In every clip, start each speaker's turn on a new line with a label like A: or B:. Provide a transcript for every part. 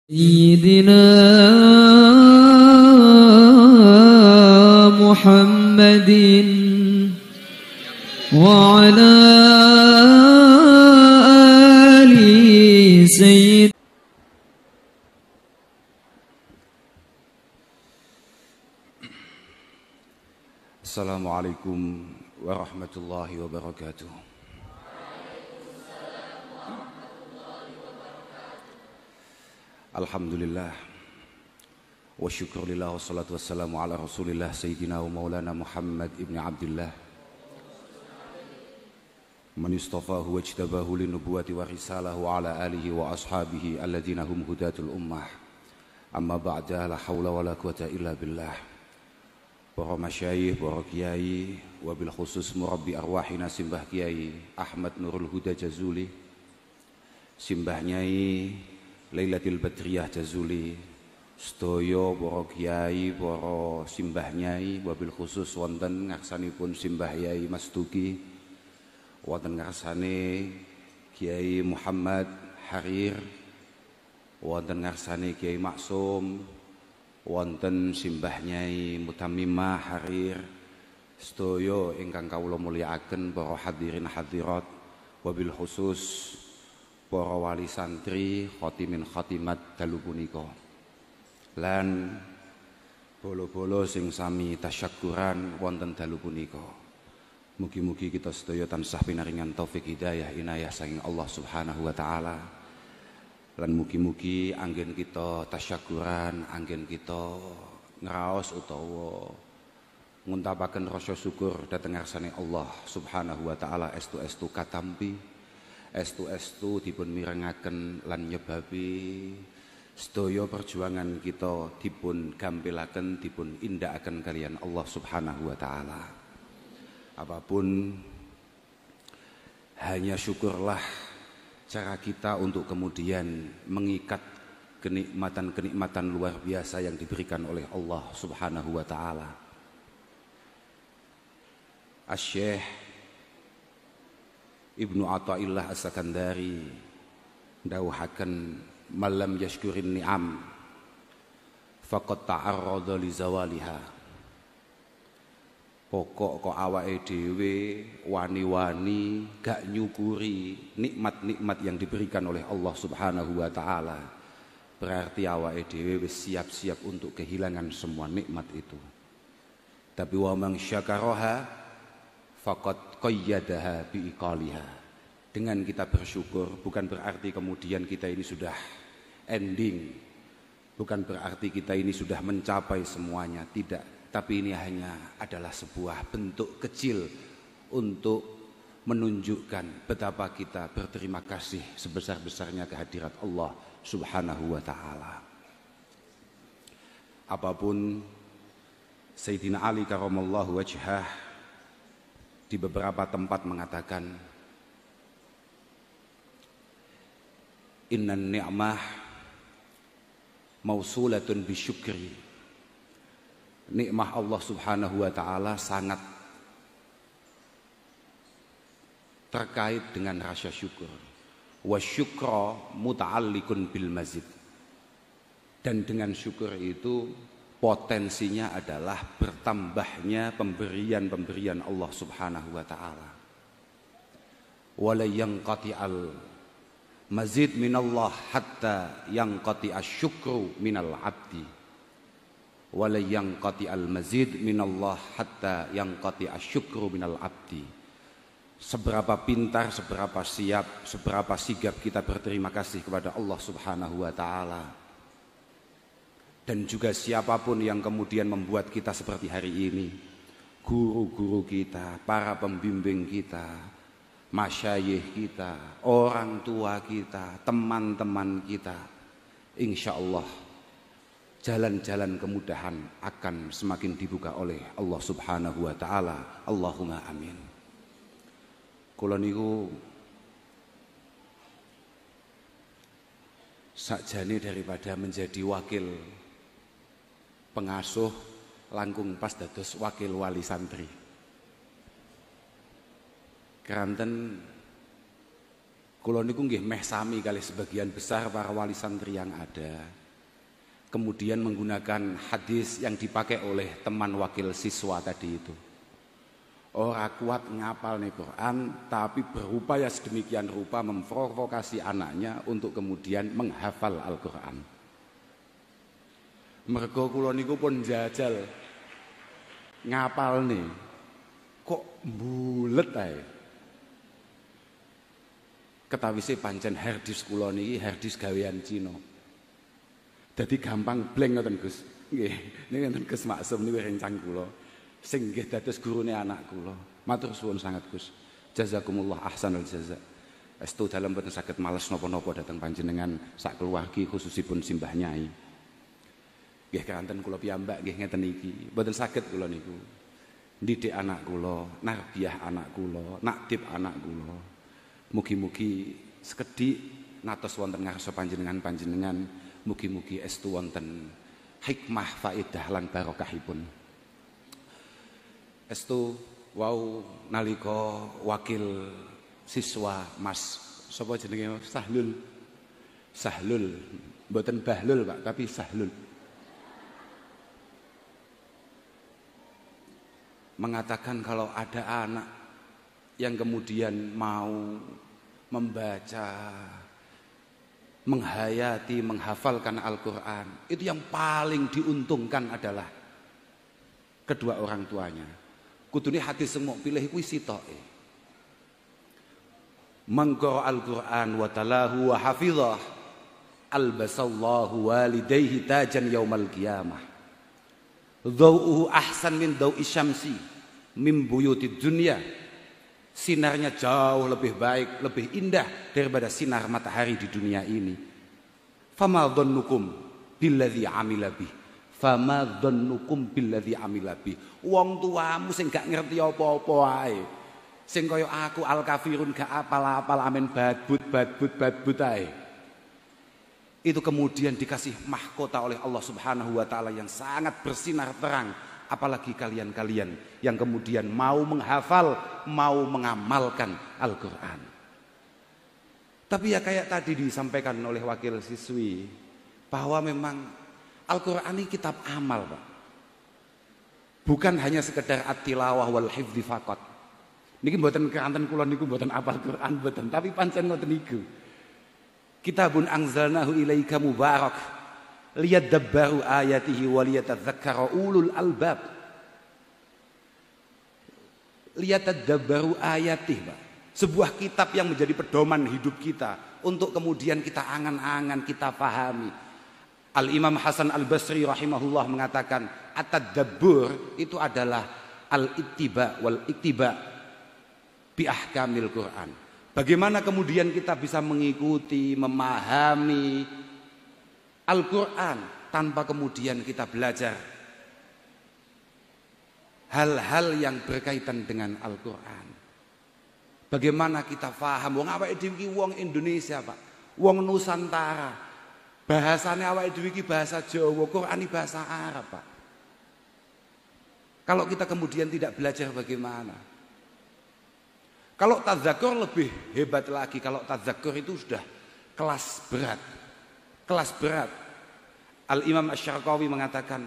A: سيدنا محمد وعلى آل سيد.
B: Assalamualaikum warahmatullahi wabarakatuh. Alhamdulillah wa syukurillah wa salatu wassalamu ala rasulillah sayyidina wa maulana Muhammad ibn Abdullah man istafahu wa ijtabahu linubuwati wa risalah wa ala alihi wa ashabihi alladhina hum hudatul ummah. Amma ba'da, la hawla wa la quwata illa billah. Para masyayikh, para kiai, wabil khusus murabbi arwahina simbah kiai Ahmad Nurul Huda Jazuli, simbah nyai Lailatul Badriyah Jazuli, sedaya para kiai, para simbah nyai, wabil khusus wonten ngarsanipun simbah Yai Mas Duki, wonten ngarsane Kiai Muhammad Harir, wonten ngarsane Kiai Maksum, wonten simbah Nyai Mutamimah Harir, sedaya ingkang kawula mulyakaken para hadirin hadirat, wabil khusus para wali santri khotimin khotimat dalu punika lan bolo-bolo sing sami tasyakuran wonten dalu punika. Mugi-mugi kita sedaya tansah pinaringan taufik hidayah inayah saking Allah Subhanahu wa taala. Lan mugi-mugi anggen kita tasyakuran, anggen kita ngraos utawa nguntapaken rasa syukur dhateng ngarsane Allah Subhanahu wa taala estu-estu katampi, estu-estu dipun mirengaken lan nyebabi sedaya perjuangan kita dipun gampilaken, dipun indakaken kalian Allah Subhanahu wa taala. Apapun, hanya syukurlah cara kita untuk kemudian mengikat kenikmatan-kenikmatan luar biasa yang diberikan oleh Allah Subhanahu wa taala. Asy-Syaikh Ibnu Athaillah As-Sakandari ndawuhaken malam yashkurin ni'am faqad ta'arrada li zawaliha. Pokok kok awake dhewe wani-wani gak nyukuri nikmat-nikmat yang diberikan oleh Allah Subhanahu wa taala, berarti awake dhewe wis siap-siap untuk kehilangan semua nikmat itu. Tapi wa man syakaraha faqad qayyadaha biiqaliha. Dengan kita bersyukur bukan berarti kemudian kita ini sudah ending, bukan berarti kita ini sudah mencapai semuanya, tidak. Tapi ini hanya adalah sebuah bentuk kecil untuk menunjukkan betapa kita berterima kasih sebesar-besarnya kehadirat Allah Subhanahu wa taala. Apapun, Sayyidina Ali karamallahu wajhah di beberapa tempat mengatakan innan ni'mah mausulatun bisyukri. Nikmah Allah Subhanahu wa taala sangat terkait dengan rasa syukur. Wa syukra muta'alliqun bil mazid. Dan dengan syukur itu potensinya adalah bertambahnya pemberian-pemberian Allah Subhanahu wa taala. Wala yanqati'al mazid minallah hatta yanqati'asy syukru minal 'abdi. Wala yanqati'al mazid minallah hatta yanqati'asy syukru minal 'abdi. Seberapa pintar, seberapa siap, seberapa sigap kita berterima kasih kepada Allah Subhanahu wa taala. Dan juga siapapun yang kemudian membuat kita seperti hari ini, guru-guru kita, para pembimbing kita, masyayikh kita, orang tua kita, teman-teman kita, insya Allah jalan-jalan kemudahan akan semakin dibuka oleh Allah Subhanahu wa taala. Allahumma amin. Kula niku sakjane daripada menjadi wakil pengasuh langkung pas dados wakil wali santri. Keranten Kula niku nggih meh sami kali sebagian besar para wali santri yang ada. Kemudian menggunakan hadis yang dipakai oleh teman wakil siswa tadi itu. Ora kuat ngapal nih Quran, tapi berupaya sedemikian rupa memprovokasi anaknya untuk kemudian menghafal Al-Quran. Mergo kula niku pun jajal ngapal nih, kok bulet ae. Ketawise pancen harddisk kula niki harddisk gawean Cina. Dadi gampang blank ngoten Gus. Nggih, niki wonten Gus Maksum niku rencang kula. Sing nggih dados gurune anak kula. Matur suwun sangat Gus. Jazakumullah ahsanul jaza. Estu dalem boten saged males napa-napa dhateng panjenengan sak keluargi khususipun simbah nyai. Nggih kanten kula piyambak nggih ngeten iki. Boten saged kula niku. Ndidik anak kula, narbiyah anak kula, nakdib anak kula. Mugi-mugi sekedhik natos wonten ngarsa panjenengan. Mugi-mugi estu wonten hikmah faedah lan barokahipun. Estu wau nalika wakil siswa Mas sapa jenenge Sahlul mboten Bahlul Pak tapi Sahlul mengatakan kalau ada anak yang kemudian mau membaca, menghayati, menghafalkan Al-Quran, itu yang paling diuntungkan adalah kedua orang tuanya. Kudune hati semua pilih kuwi sitoke. Mangqara Al-Quran wa talahu wa hafizah albasallahu walidayhi tajan yaumal qiyamah. Dhau'uhu ahsan min dhau'i syamsi min buyutid dunya. Sinarnya jauh lebih baik, lebih indah daripada sinar matahari di dunia ini. Fama dhannukum billadzi amila bih. Fama dhannukum billadzi amila bih. Wong tuamu sing gak ngerti apa-apa ae. Sing kaya aku al-kafirun gak apal-apal amen badbut ae. Itu kemudian dikasih mahkota oleh Allah Subhanahu wa taala yang sangat bersinar terang. Apalagi kalian-kalian yang kemudian mau menghafal, mau mengamalkan Al-Quran. Tapi ya kayak tadi disampaikan oleh wakil siswi, bahwa memang Al-Quran ini kitab amal Pak. Bukan hanya sekedar at-tilawah wal hifdzi faqat. Niki mboten keranten kula niku mboten apal Quran mboten, tapi pancen ngoten niku. Kitabun anzalnahu ilaika mubarak liyadabbaru ayatihi wa liyatadzakkara ulul albab. Liyatadabbaru ayatihi, Pak. Sebuah kitab yang menjadi pedoman hidup kita untuk kemudian kita angan-angan, kita pahami. Al-Imam Hasan Al-Basri rahimahullah mengatakan at-tadabbur itu adalah al-ittiba wal iktiba bi ahkamil Quran. Bagaimana kemudian kita bisa mengikuti, memahami Al-Quran tanpa kemudian kita belajar hal-hal yang berkaitan dengan Al-Quran. Bagaimana kita paham? Wong awake dhewe iki wong Indonesia, Pak. Wong Nusantara. Bahasane awake dhewe iki bahasa Jawa, Quran iki bahasa Arab, Pak. Kalau kita kemudian tidak belajar bagaimana? Kalau tadzakur lebih hebat lagi. Kalau tadzakur itu sudah kelas berat. Kelas berat. Al-Imam Asy-Syarqawi mengatakan,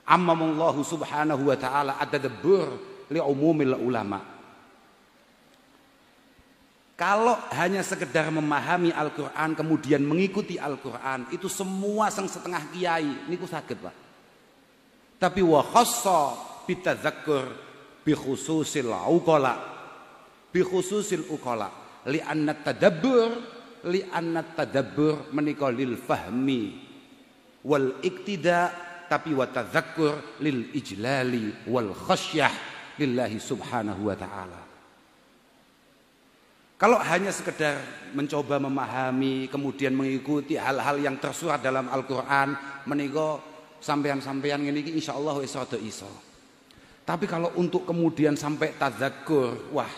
B: ammamallahu subhanahu wa ta'ala at-tadabbur li'umumil ulama. Kalau hanya sekedar memahami Al-Quran kemudian mengikuti Al-Quran, itu semua sang setengah kiai niku saged, Pak. Tapi wa khassa bitadzakkur bi khususil uqala, bi khususil uqala li'anna tadabbur menika lil fahmi wal iktida, tapi wa tadzakkur lil ijlali wal khasyah lillahi subhanahu wa ta'ala. Kalau hanya sekedar mencoba memahami kemudian mengikuti hal-hal yang tersurat dalam Al-Quran, menika sampean-sampean ngene iki insyaallah wis rada iso. Tapi kalau untuk kemudian sampai tadzakkur, wah,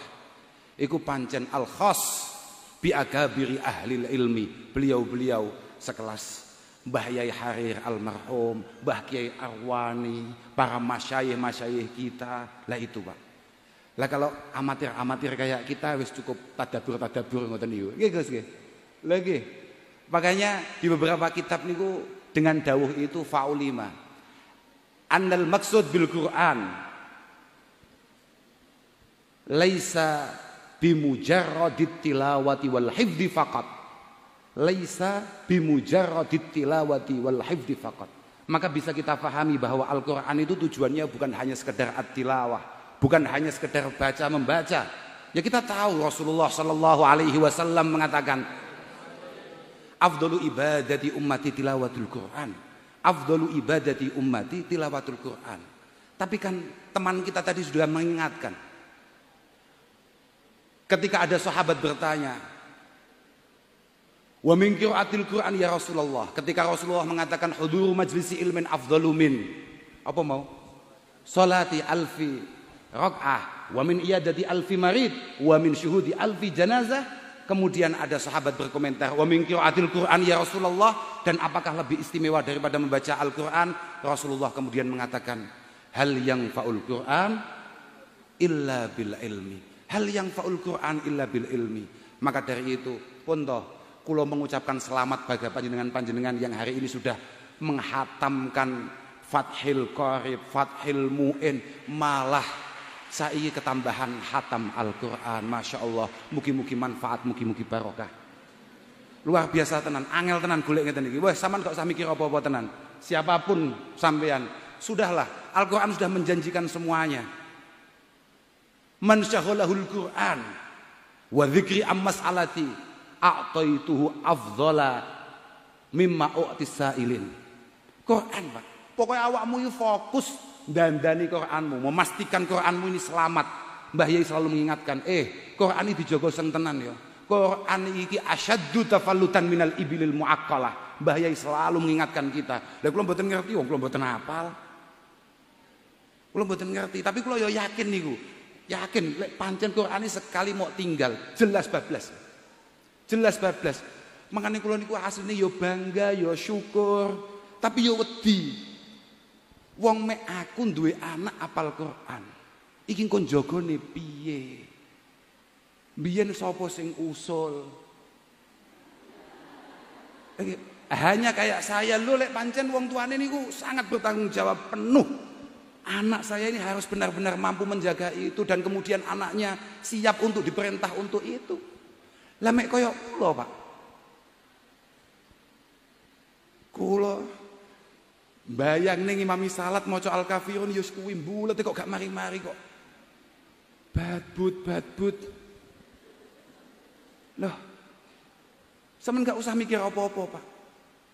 B: iku pancen al-khas bi akabiri ahli ilmi, beliau-beliau sekelas Mbah Yai Harir almarhum, Mbah Kiai Arwani, para masyayikh kita, lah itu, Pak. Lah kalau amatir-amatir kayak kita wis cukup tadabbur ngoten niku. Nggih Gus nggih. Lha nggih. Makanya di beberapa kitab niku dengan dawuh itu faulima. Annal maksud bil Quran laisa bimujarradit tilawati wal hifdzi faqat. Laisa bimujarradit tilawati wal hifdzi faqat. Maka bisa kita pahami bahwa Al-Qur'an itu tujuannya bukan hanya sekedar at-tilawah, bukan hanya sekedar baca membaca. Ya kita tahu Rasulullah sallallahu alaihi wasallam mengatakan afdalu ibadati ummati tilawatul Qur'an. Afdalu ibadati ummati tilawatul Qur'an. Tapi kan teman kita tadi sudah mengingatkan. Ketika ada sahabat bertanya, wa min qiraatil Qur'an ya Rasulullah. Ketika Rasulullah mengatakan huduru majlisi ilmin afdalu min apa mau? Salati alfi rak'ah wa min iyadati alfi marid wa min syuhudi alfi janazah. Kemudian ada sahabat berkomentar, wa min qiraatil Qur'an ya Rasulullah, dan apakah lebih istimewa daripada membaca Al-Qur'an? Rasulullah kemudian mengatakan, hal yang faul Qur'an illa bil ilmi. Hal yang faul Qur'an illa bil ilmi. Maka dari itu pun toh kula mengucapkan selamat bagi panjenengan yang hari ini sudah menghatamkan Fathil Qarib, Fathil Mu'in, malah saiki ketambahan hatam Al-Qur'an. Masya Allah, mugi-mugi manfaat, mugi-mugi barokah. Luar biasa tenan, angel tenan golek ngeten iki. Wah, sampean gak usah mikir apa-apa tenan. Siapapun sampean, sudahlah, Al-Qur'an sudah menjanjikan semuanya. Man syaghalahul Qur'an wa dzikri ammas alati a'taituhu afdhala mimma u'tis sa'ilin. Quran, Pak. Pokoknya awakmu yo fokus dandani Quranmu, memastikan Quranmu ini selamat. Mbah Yai selalu mengingatkan, Quran ini dijogo sing tenan ya. Quran iki asyaddu tafallutan minal ibilil muaqqalah. Mbah Yai selalu mengingatkan kita. Lah kula mboten ngerti, wong kula mboten hafal. Kula mboten ngerti, tapi kula yo yakin niku. Yakin lek pancen Quran ini sekali mau tinggal, jelas bablas. Jelas bablas. Makane kula niku asline yo bangga, yo syukur, tapi yo wedi. Wong mek aku duwe anak apal Quran. Iki kon jagane piye? Biyen sapa sing usul? Hanya kayak saya lho lek pancen wong tuane niku sangat bertanggung jawab penuh. Anak saya ini harus benar-benar mampu menjaga itu dan kemudian anaknya siap untuk diperintah untuk itu. Lah mek koyo kula, Pak. Kula bayang ning imami salat maca Al-Kafirun ya kuwi mbulet kok gak mari-mari kok. Badbut. Loh. Sampeyan gak usah mikir apa-apa, Pak.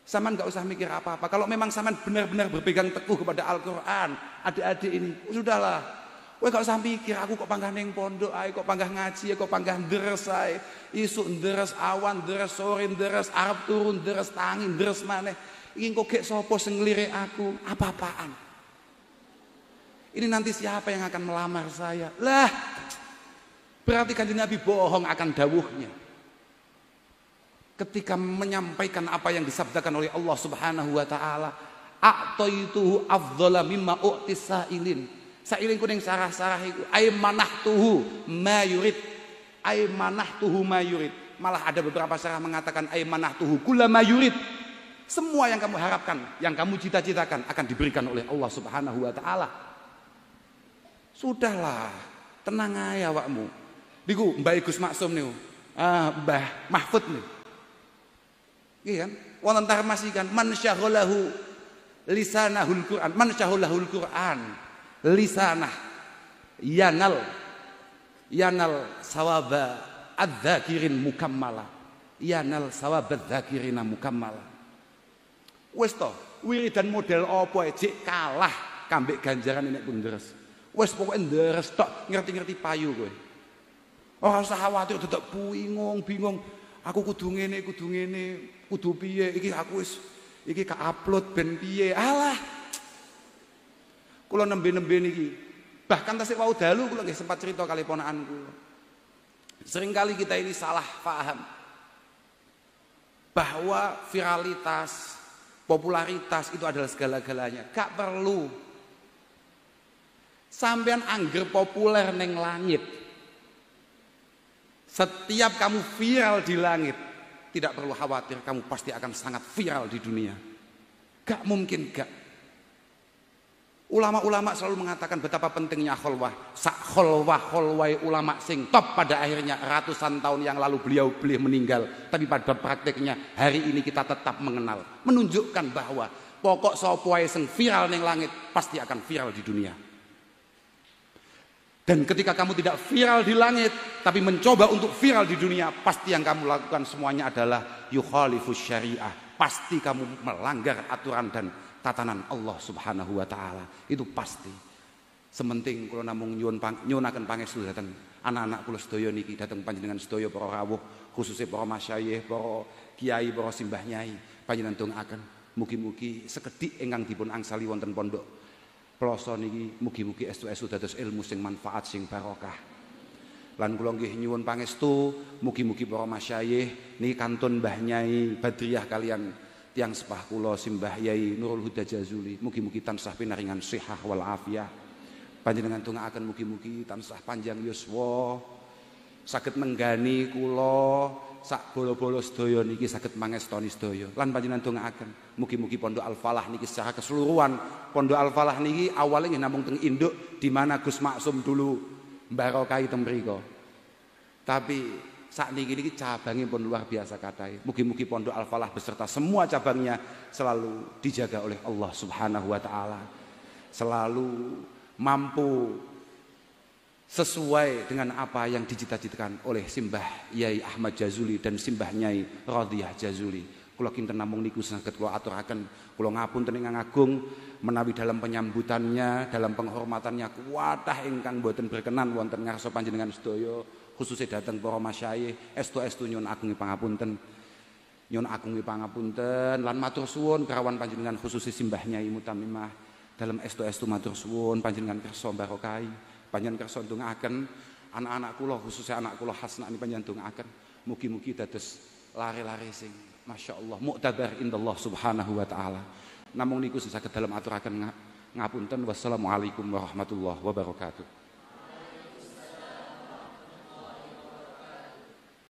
B: Sampeyan gak usah mikir apa-apa. Kalau memang sampeyan benar-benar berpegang teguh kepada Al-Qur'an, adik-adik ini, sudahlah. Kowe gak usah mikir aku kok panggah ning pondok ae, kok panggah ngaji, kok panggah deres ae. Isuk deres, awan deres, sore deres, arep turun deres, tangi deres maneh. Iki kok gek sapa sing ngelirik aku? Apa-apaan? Ini nanti siapa yang akan melamar saya? Lah, berarti Kanjeng Nabi bohong akan dawuhnya. Ketika menyampaikan apa yang disabdakan oleh Allah Subhanahu wa taala, a'taituhu afdhala mimma u'tis sa'ilin. Sa'ilin ku ning sarah-sarah iku ay manahtuhu ma yurid. Ay manahtuhu ma yurid. Malah ada beberapa sarah mengatakan ay manahtuhu kullama yurid. Semua yang kamu harapkan, yang kamu cita-citakan akan diberikan oleh Allah Subhanahu wa taala. Sudahlah, tenang aja awakmu. Niku Mbah Gus Maksum niku. Mbah Mahfud niku. Nggih kan? Wonten tarmasikan man syaghalahu lisanahul Qur'an, man syaghalahul Qur'an lisanah yanal sawaba adz-dzakirin mukammala. Yanal sawaba adz-dzakirina mukammala. Wis to, wiridan model apa jek kalah kambek ganjaran nek pun deres. Wis pokoke deres tok, ngerti-ngerti payu kowe. Ora usah khawatir tetep bingung. Aku kudu ngene, kudu piye, iki aku wis iki ka-upload ben piye. Alah. Kula nembe-nembe niki. Bahkan tasik wau dalu kula nggih sempat cerita kali ponakan kula. Seringkali kita ini salah paham bahwa viralitas, popularitas itu adalah segala-galanya. Gak perlu. Sampean angger populer neng langit. Setiap kamu viral di langit, tidak perlu khawatir, kamu pasti akan sangat viral di dunia. Gak mungkin gak. Ulama-ulama selalu mengatakan betapa pentingnya kholwah. Sak kholwah ulama sing top, pada akhirnya ratusan tahun yang lalu beliau meninggal. Tapi pada prakteknya hari ini kita tetap mengenal. Menunjukkan bahwa pokok sapa wae sing viral neng langit pasti akan viral di dunia. Dan ketika kamu tidak viral di langit, tapi mencoba untuk viral di dunia, pasti yang kamu lakukan semuanya adalah yukhalifus syariah. Pasti kamu melanggar aturan dan tatanan Allah Subhanahu wa taala. Itu pasti. Sementing kula namung nyuwunaken pangestu dhateng anak-anak kula sedaya niki, dhateng panjenengan sedaya para rawuh, khususnya para masyayikh, para kiai, para simbah nyai. Panjenengan dongaaken mugi-mugi sekedhik ingkang dipun angsali wonten pondok Ploso niki mugi-mugi estu-estu dados ilmu sing manfaat sing barokah. Lan kula nggih nyuwun pangestu mugi-mugi para masyayikh niki kantun Mbah Nyai Badriyah kalian tiang sepah kula Simbah Yai Nurul Huda Jazuli, mugi-mugi tansah pinaringan sihah wal afiyah. Panjenengan dongaaken mugi-mugi tansah panjang yuswa, saged nenggani kula sak bolo-bolo sedaya niki saged mangestoni sedaya. Lan panjenengan dongaaken mugi-mugi Pondok Al Falah niki secara keseluruhan, Pondok Al Falah niki awalnya nggih namung teng induk di mana Gus Maksum dulu mbarokahi teng mriku. Tapi saat ini cabangnya pun luar biasa katai. Mugi-mugi Pondok Al Falah beserta semua cabangnya selalu dijaga oleh Allah Subhanahu wa taala. Selalu mampu sesuai dengan apa yang dicita-citakan oleh Simbah Yai Ahmad Jazuli dan Simbah Nyai Radhiyah Jazuli. Kula kinten namung niku saged kula aturaken, kula ngapunten ingkang agung menawi dalam penyambutannya, dalam penghormatannya kuwatah ingkang boten berkenan wonten ngarsa panjenengan sedaya, khususnya datang para masyayikh, estu-estu nyuwun agung pangapunten. Nyuwun agung pangapunten lan matur suwun kerawan panjenengan khususnya Simbah Nyai Mutamimah. Dalam estu-estu matur suwun panjenengan kersa barokahi. Panjenengan kersa ndongaaken anak-anak kula khususnya anak kula Hasna niki panjenengan ndongaaken mugi-mugi dados lare-lare sing masyaallah muktabar indallah Subhanahu wa taala. Namung niku saged dalem aturaken ngapunten. Wassalamualaikum warahmatullahi wabarakatuh.